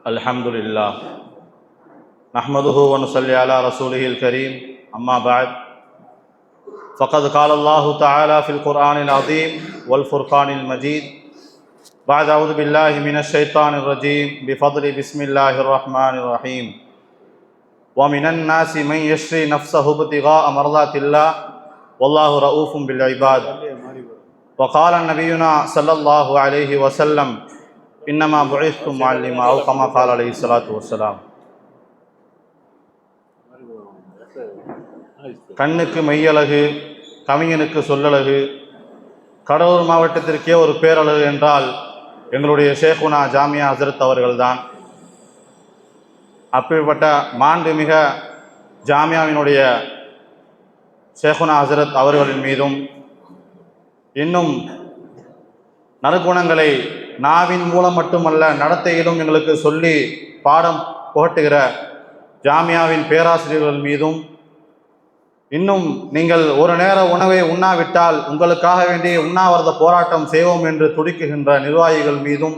الحمد لله نحمده ونصلي على رسوله الكريم أما بعد فقد قال الله تعالى في القرآن العظيم والفرقان المجيد بعد أعوذ بالله من الشيطان الرجيم بفضل بسم الله الرحمن الرحيم ومن الناس من يشري نفسه ابتغاء مرضات الله والله رؤوف بالعباد وقال نبينا صلى الله عليه وسلم إنما بعثت معلما أو كما قال عليه الصلاة والسلام. கண்ணுக்கு மெய்யழகு, கவிஞனுக்கு சொல்லழகு, கடலூர் மாவட்டத்திற்கே ஒரு பேரழகு என்றால் எங்களுடைய ஷேகுனா ஜாமியா ஹசரத் அவர்கள்தான். அப்படிப்பட்ட மாண்புமிக ஜாமியாவினுடைய ஷேகுனா ஹசரத் அவர்களின் மீதும் இன்னும் நற்குணங்களை நாவின் மூலம் மட்டுமல்ல நடத்தையிலும் எங்களுக்கு சொல்லி பாடம் புகட்டுகிற ஜாமியாவின் பேராசிரியர்கள் மீதும் இன்னும் நீங்கள் ஒரு நேர உணவை உண்ணாவிட்டால் உங்களுக்காக வேண்டி உண்ணாவிரத போராட்டம் செய்வோம் என்று துடிக்குகின்ற நிர்வாகிகள் மீதும்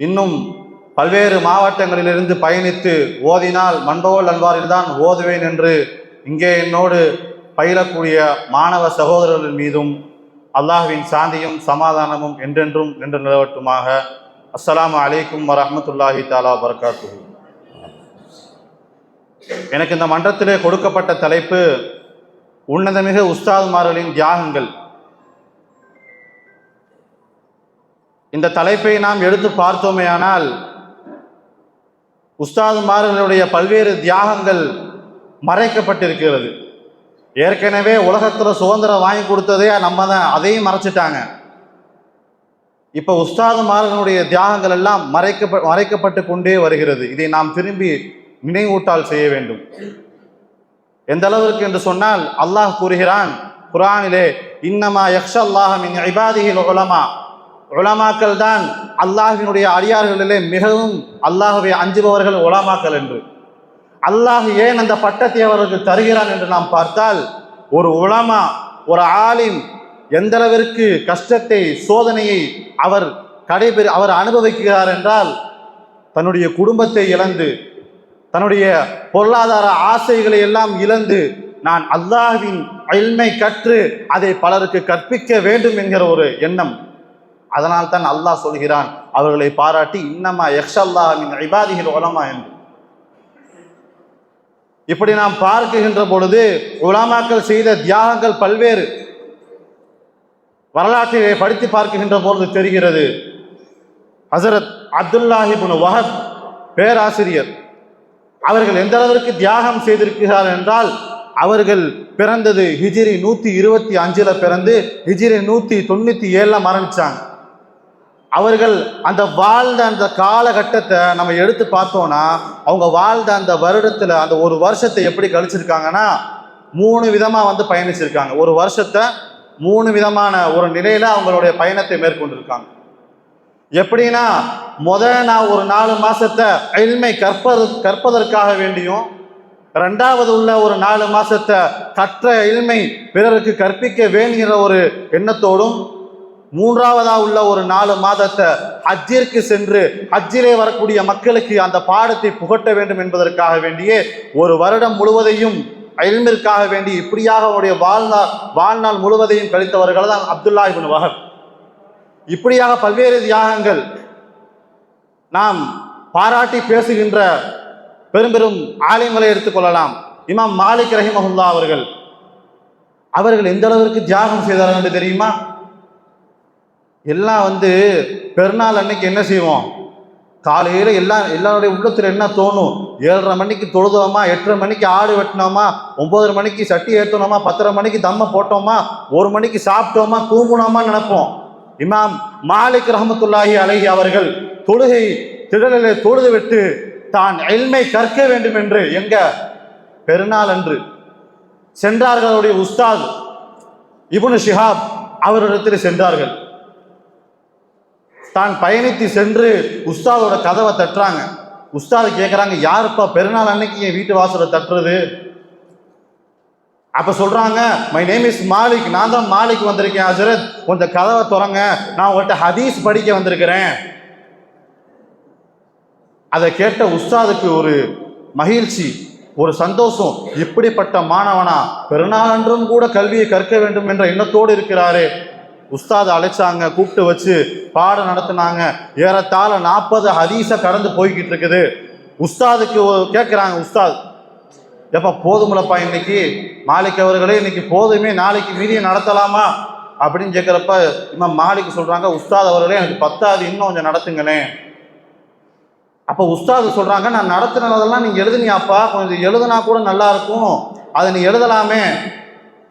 இன்னும் பல்வேறு மாவட்டங்களிலிருந்து பயணித்து ஓதினால் மண்டோல் அல்வாரில்தான் ஓதுவேன் என்று இங்கே என்னோடு பயிலக்கூடிய மாணவ சகோதரர்கள் மீதும் அல்லாஹ்வின் சாந்தியும் சமாதானமும் என்றென்றும் நின்று நிலவட்டுமாக. அஸ்ஸலாமு அலைக்கும் வரஹ்மத்துல்லாஹி தஆலா வபரகாத்துஹு. எனக்கு இந்த மன்றத்திலே கொடுக்கப்பட்ட தலைப்பு உன்னதமிகு உஸ்தாதுமார்களின் தியாகங்கள். இந்த தலைப்பை நாம் எடுத்து பார்த்தோமேயானால் உஸ்தாதுமார்களுடைய பல்வேறு தியாகங்கள் மறைக்கப்பட்டிருக்கிறது. ஏற்கனவே உலகத்தில் சுதந்திரம் வாங்கி கொடுத்ததே நம்ம தான், அதையும் மறைச்சிட்டாங்க. இப்போ உஸ்தாதுமார்களுடைய தியாகங்கள் எல்லாம் மறைக்கப்பட்டு கொண்டே வருகிறது. இதை நாம் திரும்பி நினைவூட்டல் செய்ய வேண்டும். எந்த அளவிற்கு என்று சொன்னால் அல்லாஹ் கூறுகிறான் குர்ஆனிலே, இன்னமா யக்ஷல்லாஹ மின் இபாதிஹில் உலமா, உலமாக்கள் தான் அல்லாஹ்வினுடைய அடியார்களிலே மிகவும் அல்லாஹ்வை அஞ்சுபவர்கள் உலமாக்கள் என்று. அல்லாஹ் ஏன் அந்த பட்டத்தை அவர்களுக்கு தருகிறான் என்று நாம் பார்த்தால், ஒரு உலமா, ஒரு ஆலிம் எந்த அளவிற்கு கஷ்டத்தை சோதனையை அவர் அனுபவிக்கிறார் என்றால், தன்னுடைய குடும்பத்தை இழந்து தன்னுடைய பொருளாதார ஆசைகளை எல்லாம் இழந்து நான் அல்லாஹ்வின் இல்மை கற்று அதை பலருக்கு கற்பிக்க வேண்டும் என்கிற ஒரு எண்ணம். அதனால் தான் அல்லாஹ் சொல்கிறான் அவர்களை பாராட்டி, இன்னமா யக்ஷல்லாஹ மின் இபாதிஹில் உலமா என்று. இப்படி நாம் பார்க்கின்ற பொழுது உலமாக்கள் செய்த தியாகங்கள் பல்வேறு. வரலாற்றிலே படித்து பார்க்கின்ற பொழுது தெரிகிறது. ஹசரத் அப்துல்லாஹ் இப்னு வஹப் பேராசிரியர் அவர்கள் எந்த அளவிற்கு தியாகம் செய்திருக்கிறார் என்றால், அவர்கள் பிறந்தது ஹிஜ்ரி 125 பிறந்து ஹிஜ்ரி 197 மரணிச்சாங்க. அவர்கள் அந்த வாழ்ந்த அந்த காலகட்டத்தை நம்ம எடுத்து பார்த்தோம்னா, அவங்க வாழ்ந்த அந்த வருடத்தில் அந்த ஒரு வருஷத்தை எப்படி கழிச்சிருக்காங்கன்னா 3 விதமாக பயணிச்சிருக்காங்க. ஒரு வருஷத்தை 3 விதமான ஒரு நிலையில அவங்களுடைய பயணத்தை மேற்கொண்டிருக்காங்க. எப்படின்னா, நான் ஒரு 4 மாசத்தை இல்மை கற்பதற்காக வேண்டியும், 2வது உள்ள ஒரு 4 மாசத்தை கற்ற இல்மை பிறருக்கு கற்பிக்க வேண்டுகிற ஒரு எண்ணத்தோடும், 3வதா உள்ள ஒரு 4 மாதத்தை ஹஜ்ஜிற்கு சென்று ஹஜ்ஜிலே வரக்கூடிய மக்களுக்கு அந்த பாடத்தை புகட்ட வேண்டும் என்பதற்காக வேண்டியே ஒரு வருடம் முழுவதையும் இல்மிற்காக வேண்டி இப்படியாக அவருடைய வாழ்நாள் முழுவதையும் கழித்தவர்கள் தான் அப்துல்லாஹ் இப்னு வஹப். இப்படியாக பல்வேறு தியாகங்கள். நாம் பாராட்டி பேசுகின்ற பெரும் பெரும் ஆலிம்களை எடுத்துக்கொள்ளலாம். இமாம் மாலிக் ரஹிமஹுல்லாஹ் அவர்கள் எந்த அளவிற்கு தியாகம் செய்தார்கள் என்று தெரியுமா? எல்லாம் பெருநாள் அன்னைக்கு என்ன செய்வோம், காலையில் எல்லாருடைய உள்ளத்தில் என்ன தோணும், 7:30 மணிக்கு தொழுதோமா, 8:30 மணிக்கு ஆடு வெட்டினோமா, 9:30 மணிக்கு சட்டி ஏற்றணுமா, 10:30 மணிக்கு தம்மை போட்டோமா, 1 மணிக்கு சாப்பிட்டோமா, தூங்குனோமா நினைப்போம். இமாம் மாலிக் ரஹ்மத்துல்லாஹி அலைஹி அவர்கள் தொழுகை திடலிலே தொழுது விட்டு தான் இல்மை கற்க வேண்டும் என்று எங்க பெருநாள் அன்று சென்றார்கள். அவருடைய உஸ்தாத் இப்னு ஷிஹாப் அவரிடத்தில் சென்றார்கள். தான் பயணித்து சென்று உஸ்தாதோட கதவை தட்டுறாங்க. உஸ்தாது கேட்குறாங்க, யாருப்பா பெருநாள் அன்னைக்கு என் வீட்டு வாசலை தட்டுறது? அப்ப சொல்றாங்க, மை நேம் இஸ் மாலிக், நான் தான் மாலிக் வந்திருக்கேன் ஹஜரத், கொஞ்சம் கதவை திறங்க, நான் உங்கள்கிட்ட ஹதீஸ் படிக்க வந்திருக்கிறேன். அதை கேட்ட உஸ்தாதுக்கு ஒரு மகிழ்ச்சி, ஒரு சந்தோஷம். இப்படிப்பட்ட மாணவனா பெருநாளன்றும் கூட கல்வியை கற்க வேண்டும் என்ற எண்ணத்தோடு இருக்கிறாரே. உஸ்தாது அழைச்சாங்க, கூப்பிட்டு வச்சு பாடம் நடத்தினாங்க. ஏறத்தாழ 40 ஹதீஸை கடந்து போய்கிட்டு இருக்குது. உஸ்தாதுக்கு கேட்குறாங்க, உஸ்தாத் எப்போ போதுமில்லப்பா, இன்னைக்கு மாலிக் அவர்களே இன்னைக்கு போதுமே, நாளைக்கு மீதியை நடத்தலாமா அப்படின்னு கேட்குறப்ப இமாம் மாலிக் சொல்கிறாங்க, உஸ்தாத் அவர்களே எனக்கு பத்தாது, இன்னும் கொஞ்சம் நடத்துங்களேன். அப்போ உஸ்தாது சொல்கிறாங்க, நான் நடத்துனதெல்லாம் நீங்கள் எழுதுனியாப்பா, கொஞ்சம் எழுதுனா கூட நல்லா இருக்கும், அதை நீ எழுதலாமே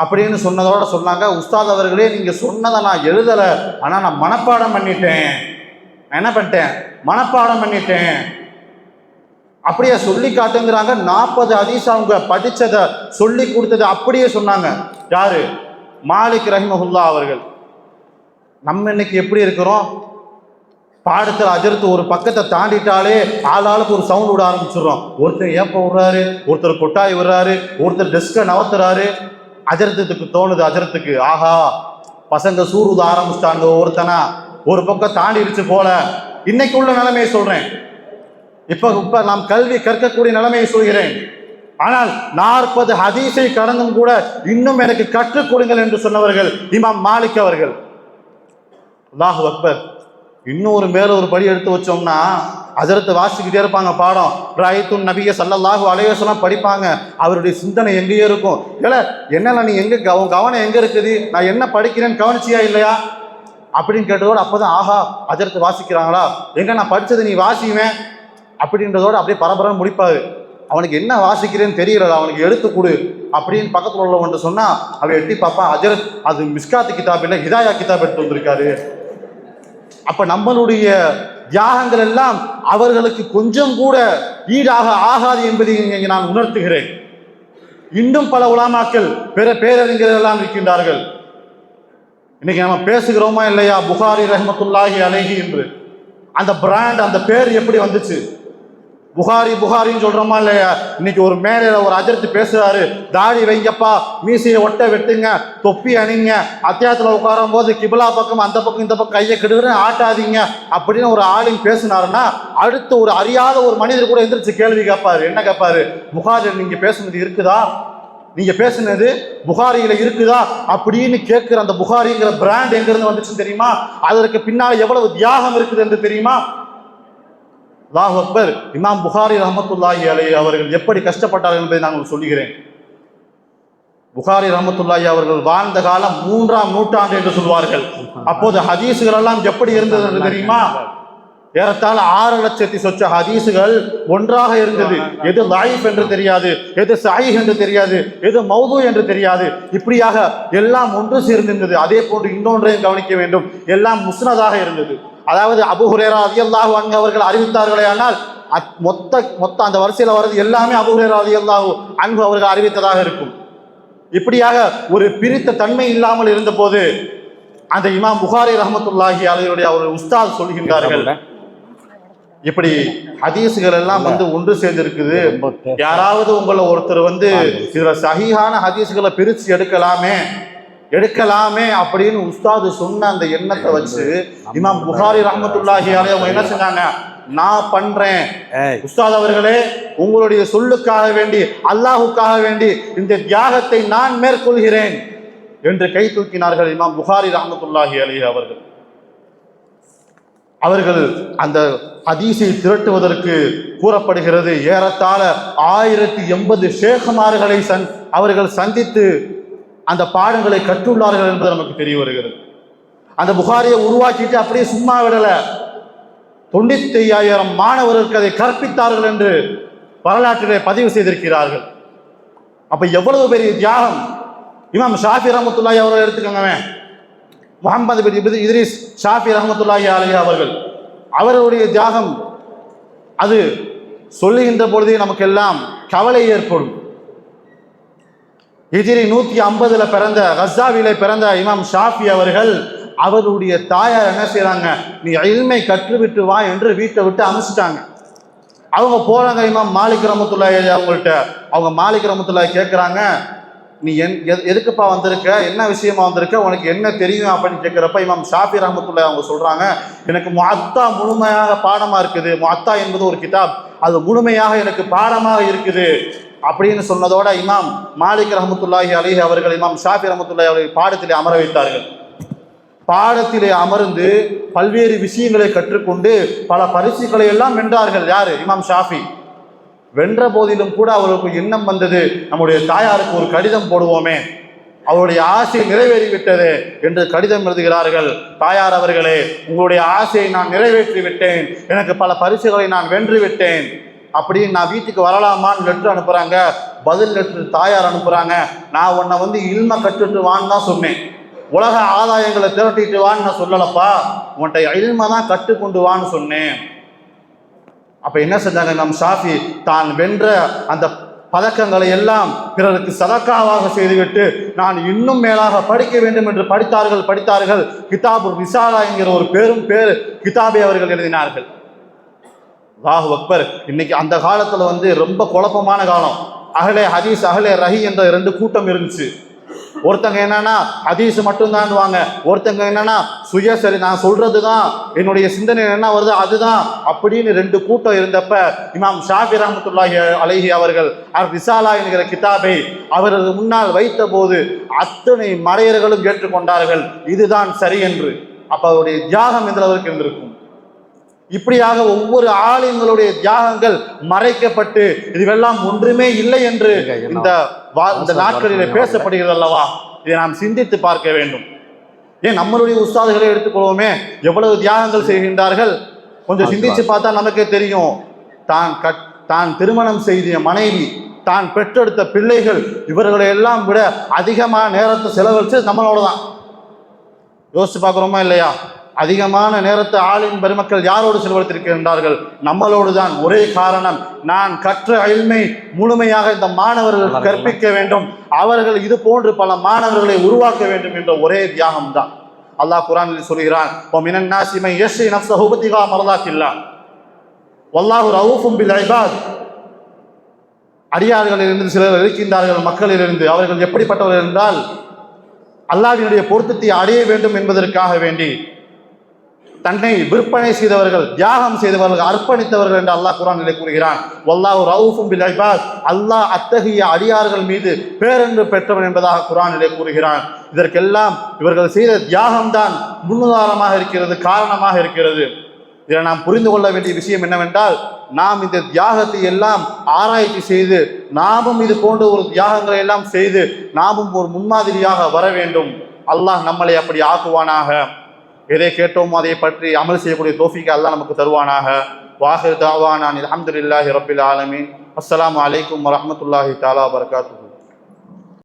அப்படின்னு சொன்னதோட சொன்னாங்க, உஸ்தாத் அவர்களே நீங்கள் சொன்னதை நான் எழுதலை, ஆனால் நான் மனப்பாடம் பண்ணிட்டேன். நான் என்ன பண்ணிட்டேன்? மனப்பாடம் பண்ணிட்டேன். அப்படியே சொல்லி காட்டுங்கிறாங்க. 40 ஹதீஸ் அவங்க படித்ததை சொல்லி கொடுத்தது அப்படியே சொன்னாங்க. யாரு? மாலிக் ரஹிமஹுல்லா அவர்கள். நம்ம இன்னைக்கு எப்படி இருக்கிறோம்? பாடத்தில் அஜர்த்து ஒரு பக்கத்தை தாண்டிட்டாலே ஆளாளுக்கு ஒரு சவுண்ட் விட ஆரம்பிச்சிடுறோம். ஒருத்தர் ஏப்ப விடுறாரு, ஒருத்தர் கொட்டாய் விடுறாரு, ஒருத்தர் டெஸ்கை நவத்துறாரு. அஜர்த்துக்கு தோணுது, அஜர்த்துக்கு ஆஹா பசங்க சூறுத ஆரம்பிச்சிட்டாங்க ஒருத்தனா, ஒரு பக்கம் தாண்டிடுச்சு போல. இன்னைக்கு உள்ள நிலைமையை சொல்றேன். இப்ப நாம் கல்வி கற்கக்கூடிய நிலைமையை சொல்கிறேன். ஆனால் 40 ஹதீஸை கடந்தும் கூட இன்னும் எனக்கு கற்றுக் கொடுங்கள் என்று சொன்னவர்கள் இமாம் மாலிக் அவர்கள். அல்லாஹு அக்பர். இன்னொரு மேல ஒரு படி எடுத்து வச்சோம்னா ஹஜரத் வாசிக்கிட்டே இருப்பாங்க பாடம். ராயத்துன் நபிய ஸல்லல்லாஹு அலைஹி வஸல்லம் படிப்பாங்க. அவருடைய சிந்தனை எங்கேயோ இருக்கும். இல்லை என்னென்ன நீ எங்க கவனம் எங்க இருக்குது, நான் என்ன படிக்கிறேன்னு கவனிச்சியா இல்லையா அப்படின்னு கேட்டதோடு அப்போதான் ஆஹா ஹஜரத் வாசிக்கிறாங்களா, எங்க நான் படிச்சது நீ வாசிவேன் அப்படின்றதோடு அப்படியே பரபரன்னு முடிப்பாரு. அவனுக்கு என்ன வாசிக்கிறேன்னு தெரியல, அவனுக்கு எடுத்து கொடு அப்படின்னு பக்கத்தில் உள்ளவன்ட்டு சொன்னா அவன் எட்டி பாப்பா, ஹஜரத் அது மிஸ்காத்து கிதாப் இல்லை, ஹிதாயா கிதாப் எடுத்து வந்திருக்காரு. அப்ப நம்மளுடைய தியாகங்கள் எல்லாம் அவர்களுக்கு கொஞ்சம் கூட ஈடாக ஆகாது என்பதை இங்கே நான் உணர்த்துகிறேன். இன்னும் பல உலமாக்கள் பேரறிஞர்கள் எல்லாம் இருக்கின்றார்கள். இன்னைக்கு நம்ம பேசுகிறோமா இல்லையா புகாரி ரஹ்மத்துல்லாஹி அலைஹி என்று அந்த பிராண்ட், அந்த பேர் எப்படி வந்துச்சு? புகாரி புகாரின்னு சொல்றோமா இல்லையா? இன்னைக்கு ஒரு மேடையில ஒரு அஜர்த்து பேசுறாரு, தாடி வைங்கப்பா, மீசையை ஒட்ட வெட்டுங்க, தொப்பி அணிங்க, அத்தியாயத்துல உட்காரும் போது கிபிலா பக்கம் அந்த பக்கம் இந்த பக்கம் கையை கெடுக்கிறேன் ஆட்டாதீங்க அப்படின்னு ஒரு ஆளின் பேசினாருன்னா அடுத்து ஒரு அறியாத ஒரு மனிதர் கூட எந்திரிச்சு கேள்வி கேட்பாரு. என்ன கேட்பாரு? புகாரி நீங்க பேசுனது இருக்குதா, நீங்க பேசுனது புகாரியில இருக்குதா அப்படின்னு கேட்கிற அந்த புகாரிங்கிற பிராண்ட் எங்க இருந்து வந்துச்சுன்னு தெரியுமா? அதற்கு பின்னால் எவ்வளவு தியாகம் இருக்குது என்று தெரியுமா? அல்லாஹ் அக்பர். இமாம் புகாரி ரஹ்மத்துல்லாஹி அலைஹி அவர்கள் எப்படி கஷ்டப்பட்டார்கள் என்பதை நான் சொல்லுகிறேன். புகாரி ரஹ்மத்துல்லாஹி அவர்கள் வாழ்ந்த காலம் 3ஆம் நூற்றாண்டு என்று சொல்வார்கள். அப்போது ஹதீஸுகள் எல்லாம் எப்படி இருந்தது என்று தெரியுமா? ஏறத்தாழ 6 லட்சத்தி சொச்ச ஹதீஸுகள் ஒன்றாக இருந்தது. எது லாயிஃப் என்று தெரியாது, எது சஹீஹ் என்று தெரியாது, எது மௌது என்று தெரியாது. இப்படியாக எல்லாம் ஒன்று சேர்ந்திருந்தது. அதே போன்று இன்னொன்றையும் கவனிக்க வேண்டும், எல்லாம் முஸ்னதாக இருந்தது. அதாவது அபூ ஹுரைரா ரலியல்லாஹு அன்ஹு அவர்கள் அறிவித்தார்களே ஆனால் மொத்த அந்த வரிசையில் வர்றது எல்லாமே அபூ ஹுரைரா ரலியல்லாஹு அன்ஹு அவர்கள் அறிவித்ததாக இருக்கும். இப்படியாக ஒரு பிரித்த தன்மை இல்லாமல் இருந்த போது அந்த இமாம் புகாரி ரஹ்மத்துல்லாஹி அலைஹி அவர்கள் உஸ்தாத் சொல்கின்றார்கள், இப்படி ஹதீஸுகள் எல்லாம் ஒன்று சேர்ந்து இருக்குது, யாராவது உங்களை ஒருத்தர் இதுல சஹீஹான ஹதீஸுகளை பிரிச்சு எடுக்கலாமே அப்படின்னு உஸ்தாது சொன்ன அந்த எண்ணத்தை வச்சு இமாம் புகாரி ரஹ்மத்துல்லாஹி அலைஹி அவங்க என்ன செஞ்சாங்க? நான் பண்றேன் உஸ்தாத் அவர்களே, உங்களுடைய சொல்லுக்காக வேண்டி அல்லாஹுக்காக வேண்டி இந்த தியாகத்தை நான் மேற்கொள்கிறேன் என்று கை தூக்கினார்கள் இமாம் புகாரி ரஹ்மத்துல்லாஹி அலைஹி அவர்கள். அவர்கள் அந்த ஹதீஸை திரட்டுவதற்கு கூறப்படுகிறது ஏறத்தாழ 1080 ஷேഖ்மார்களை அவர்கள் சந்தித்து அந்த பாடங்களை கற்றுள்ளார்கள் என்பது நமக்கு தெரிய வருகிறது. அந்த புகாரியை உருவாக்கிட்டு அப்படியே சும்மா விடல, 95,000 மாணவர்களுக்கு அதை கற்பித்தார்கள் என்று வரலாற்றிலே பதிவு செய்திருக்கிறார்கள். அப்ப எவ்வளவு பெரிய தியாகம்! இமாம் ஷாஃபி ரஹ்மத்துல்லாஹி அவர்கள் எடுத்துக்கோங்க, முஹம்மது பின் இத்ரீஸ் ஷாஃபி ரஹ்மத்துல்லாஹி அலைஹி அவர்கள், அவர்களுடைய தியாகம் அது சொல்லுகின்ற பொழுதே நமக்கெல்லாம் கவலை ஏற்படும். ஹிஜ்ரி 150 பிறந்த கஸாவிலே பிறந்த இமாம் ஷாஃபி அவர்கள் அவருடைய தாயார் என்ன செய்யறாங்க? நீ இல்மை கற்றுவிட்டு வா என்று வீட்டை விட்டு அனுப்பிச்சிட்டாங்க. அவங்க போறாங்க இமாம் மாலிக் ரஹ்மத்துல்லாஹி அவங்கள்ட்ட. அவங்க மாலிக் ரஹ்மத்துல்லாஹி கேட்குறாங்க, நீ எதுக்குப்பா வந்திருக்க, என்ன விஷயமா வந்திருக்க, உனக்கு என்ன தெரியும் அப்படின்னு கேட்குறப்ப இமாம் ஷாஃபி ரஹ்மத்துல்லாஹி அவங்க சொல்கிறாங்க, எனக்கு முஅத்தா முழுமையாக பாடமாக இருக்குது. முஅத்தா என்பது ஒரு கிதாப், அது முழுமையாக எனக்கு பாடமாக இருக்குது அப்படின்னு சொன்னதோட இமாம் மாலிக் ரஹ்மத்துல்லாஹி அலைஹி அவர்கள் இமாம் ஷாஃபி ரஹ்மத்துல்லாஹி அவர்கள் பாடத்திலே அமர வைத்தார்கள். பாடத்திலே அமர்ந்து பல்வேறு விஷயங்களை கற்றுக்கொண்டு பல பரிசுகளை எல்லாம் வென்றார்கள். யாரு? இமாம் ஷாஃபி. வென்ற போதிலும் கூட அவருக்கு எண்ணம் வந்தது, நம்முடைய தாயாருக்கு ஒரு கடிதம் போடுவோமே, அவருடைய ஆசை நிறைவேறிவிட்டது என்று கடிதம் எழுதுகிறார்கள். தாயார் அவர்களே, உங்களுடைய ஆசையை நான் நிறைவேற்றி விட்டேன், எனக்கு பல பரிசுகளை நான் வென்று விட்டேன், அப்படின்னு நான் வீட்டுக்கு வரலாமான்னு லெட்ரு அனுப்புகிறாங்க. பதில் லெட்ரு தாயார் அனுப்புகிறாங்க, நான் உன்னை இல்ம கற்றுட்டு வான்னு தான் சொன்னேன், உலக ஆதாயங்களை திரட்டிட்டு வான்னு நான் சொல்லலப்பா, உன்கிட்ட இல்ம தான் கற்றுக்கொண்டு வான்னு சொன்னேன். அப்போ என்ன செஞ்சாங்க இமாம் ஷாஃபி, தான் வென்ற அந்த பதக்கங்களை எல்லாம் பிறருக்கு சதக்காவாக செய்துவிட்டு நான் இன்னும் மேலாக படிக்க வேண்டும் என்று படித்தார்கள். கிதாபு ரிசாலா என்கிற ஒரு கிதாபை அவர்கள் எழுதினார்கள். அல்லாஹு அக்பர். இன்னைக்கு அந்த காலத்தில் ரொம்ப குழப்பமான காலம். அஹ்லே ஹதீஸ் அஹ்லே ரஹி என்ற 2 கூட்டம் இருந்துச்சு. ஒருத்தங்க என்னன்னா ஹதீஸ் மட்டும்தான் வாங்க, ஒருத்தங்க என்னன்னா சுயசரி, நான் சொல்றது தான், என்னுடைய சிந்தனை என்ன வருது அதுதான் அப்படின்னு 2 கூட்டம் இருந்தப்ப இமாம் ஷாஃபி ரஹ்மத்துல்லாஹி அலைஹி அவர்கள் ரிசாலா என்கிற கிதாபை அவரது முன்னால் வைத்த போது அத்தனை மறையர்களும் ஏற்றுக்கொண்டார்கள், இதுதான் சரி என்று. அப்ப அவருடைய தியாகம் எந்த அளவுக்கு இருந்திருக்கும். இப்படியாக ஒவ்வொரு ஆலிம்களுடைய தியாகங்கள் மறைக்கப்பட்டு இதுவெல்லாம் ஒன்றுமே இல்லை என்று இந்த நாட்களிலே பேசப்படுகிறது அல்லவா? இதை நாம் சிந்தித்து பார்க்க வேண்டும். ஏன் நம்மளுடைய உஸ்தாதுகளை எடுத்துக்கொள்வோமே, எவ்வளவு தியாகங்கள் செய்கின்றார்கள் கொஞ்சம் சிந்திச்சு பார்த்தா நமக்கே தெரியும். தான் திருமணம் செய்த மனைவி, தான் பெற்றெடுத்த பிள்ளைகள், இவர்களை எல்லாம் விட அதிகமான நேரத்தை செலவழிச்சு நம்மளோட தான். யோசிச்சு பார்க்குறோமா இல்லையா? அதிகமான நேரத்தை ஆலிம் பெருமக்கள் யாரோடு செலவழித்திருக்கின்றார்கள்? நம்மளோடு தான். ஒரே காரணம், நான் கற்ற இல்மை முழுமையாக இந்த மாணவர்கள் கற்பிக்க வேண்டும், அவர்கள் இது போன்று பல மாணவர்களை உருவாக்க வேண்டும் என்ற ஒரே தியாகம் தான். அல்லாஹ் குர்ஆனில் சொல்கிறான், وَمِنَ النَّاسِ مَن يَشْرِي نَفْسَهُ ابْتِغَاءَ مَرْضَاتِ اللَّهِ وَاللَّهُ رَءُوفٌ بِالْعِبَادِ. அடியார்களிலிருந்து சிலர் இருக்கின்றார்கள், மக்களிலிருந்து. அவர்கள் எப்படிப்பட்டவர்கள் என்றால், அல்லாஹ்வினுடைய பொருத்தத்தை அடைய வேண்டும் என்பதற்காக வேண்டி தன்னை விற்பனை செய்தவர்கள், தியாகம் செய்தவர்கள், அர்ப்பணித்தவர்கள் என்று அல்லாஹ் குர்ஆனிலே கூறுகிறான். வல்லாஹு ரவுஃபும் பில் இபாத். அல்லாஹ் அத்தகைய அடியார்கள் மீது பேரன்பு பெற்றவன் என்பதாக குர்ஆனிலே கூறுகிறான். இதற்கெல்லாம் இவர்கள் செய்த தியாகம்தான் முன்னுதாரணமாக இருக்கிறது, காரணமாக இருக்கிறது. இதில் நாம் புரிந்து கொள்ள வேண்டிய விஷயம் என்னவென்றால், நாம் இந்த தியாகத்தை எல்லாம் ஆராய்ச்சி செய்து நாமும் இது போன்ற ஒரு தியாகங்களை எல்லாம் செய்து நாமும் ஒரு முன்மாதிரியாக வர வேண்டும். அல்லாஹ் நம்மளை அப்படி ஆக்குவானாக. எதை கேட்டோமோ அதை பற்றி அமல் செய்யக்கூடிய தௌஃபீக் அல்லாஹ் நமக்கு தருவானாக. வாஹிர் தாவானா அல்ஹம்துலில்லாஹி ரப்பில் ஆலமீன். அஸ்ஸலாமு அலைக்கும் வரஹ்மத்துல்லாஹி தஆலா வபரகாத்துஹு.